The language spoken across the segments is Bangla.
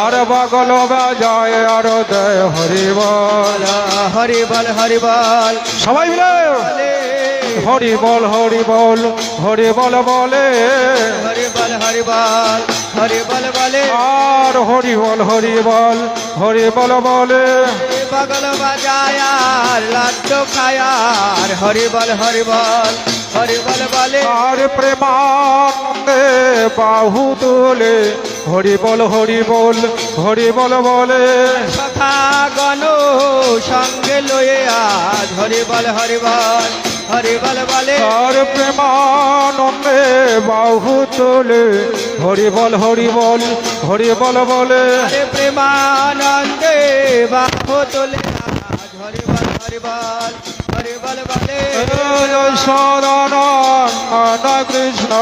আর বগল বাজায় আর দেয় হরি বল। হরি বল হরি বল সবাই মিলে হরি বল হরি বল হরি বল বলে। হরি বল হরি বল হরি বল বলে। আর হরি বল হরি বল হরি বল বলে। বগল বাজায় আর লাড্ডু খায় আর হরি বল হরি বল হরি বল বলে। আর প্রেমানন্দে বাহু তোলে হরি বল হরি বল হরি বল বলে। সখা গণ সঙ্গে লয়ে আজ হরি বল হরি বল হরি বল বলে। আর প্রেমানন্দে বাহু তোলে হরি বল হরি বল হরি বল বলে। আরে প্রেমানন্দে বাহু তোলে আজ হরি বল হরি বল হরি বল বলে। সদানন্দ কৃষ্ণ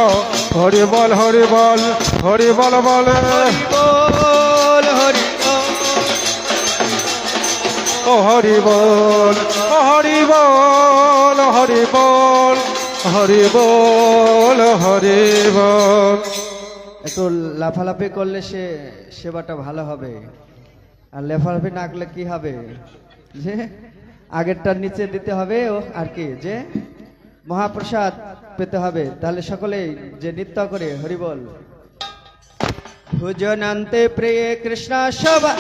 হরি বল হরি বল হরি বল বলে। হরি বল হরি বল ও হরি বল ও হরি বল হরি বল হরি বল হরি বল। একটু লাফালাফি করলে সেবাটা ভালো হবে, আর লাফালাফি না করলে কি হবে, যে আগেরটা নিচে দিতে হবে আর কি, যে মহাপ্রসাদ পেতে হবে। তাহলে সকলেই যে নৃত্য করে হরি বল। ভুজনান্তে প্রিয় কৃষ্ণ শোভা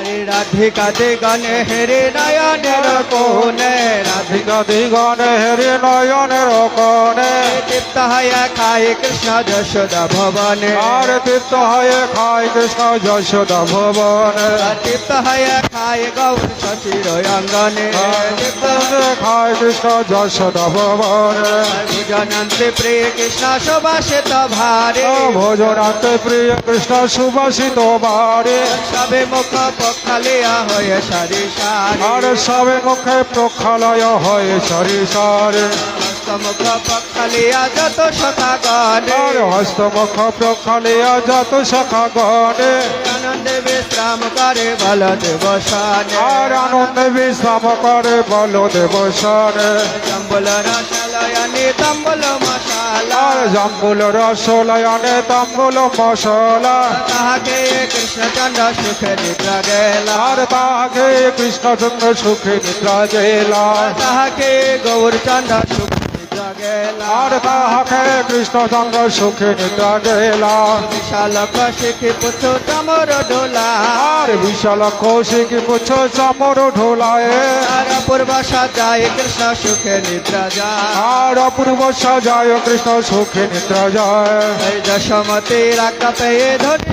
আরে রাধিকা দে গণে হেরে নয়নের কোণে। রাধিকা দিগণে হেরে নয়নের কোণে। তৃপ্ত হয়ে খায় কৃষ্ণ যশোদা ভবনে। আর তৃপ্ত হয়ে খায় কৃষ্ণ যশোদা ভবনে। তৃপ্ত হয়ে খায় গৌর শশীর অঙ্গনে। তৃপ্ত হয়ে খায় কৃষ্ণ যশোদা ভবনে। ভুজনান্তে প্রিয় কৃষ্ণ সুবাসিত ভারে। ভোজনান্তে প্রিয় কৃষ্ণ সুবাসিত বারে। সবে মুখ পক্ষালিয়া হয়ে সারি সারি। আর সবে মুখে প্রক্ষালয় হয় সারি সারে। হস্তমুখ পক্ষালিয়া যত সখা গণে। আর হস্তমুখ প্রক্ষালিয়া যত সখা গণে। আনন্দে বিশ্রাম করে বলদেব সানে। আর আনন্দে বিশ্রাম করে বলদেব সানে। জম্বল রসালয়ানি তম্বল মশালা। আর জাম্বুল রসলায়নে তাম্বুল মশলা। তাহাকে কৃষ্ণচন্দ্র সুখে নিদ্রা গেলা। আর তাহাকে কৃষ্ণচন্দ্র সুখে নিদ্রা গেলা। তাহাকে গৌরচন্দ্র সুখে নিদ্রা গেলা। আর তাহাকে কৃষ্ণচন্দ্র সুখে নিদ্রা গেলা। বিশাল কৌশিকী পুত্র চামর ডোলা। আর বিশাল কৌশিক পুচ্ছ চামর ঢোলায়। আর পূর্ব সাজায় কৃষ্ণ সুখে নিদ্রা যায়। আর অপূর্ব সাজায় কৃষ্ণ সুখে নিদ্রা যায়। এই যশোমতির আজ্ঞা পেয়ে ধরি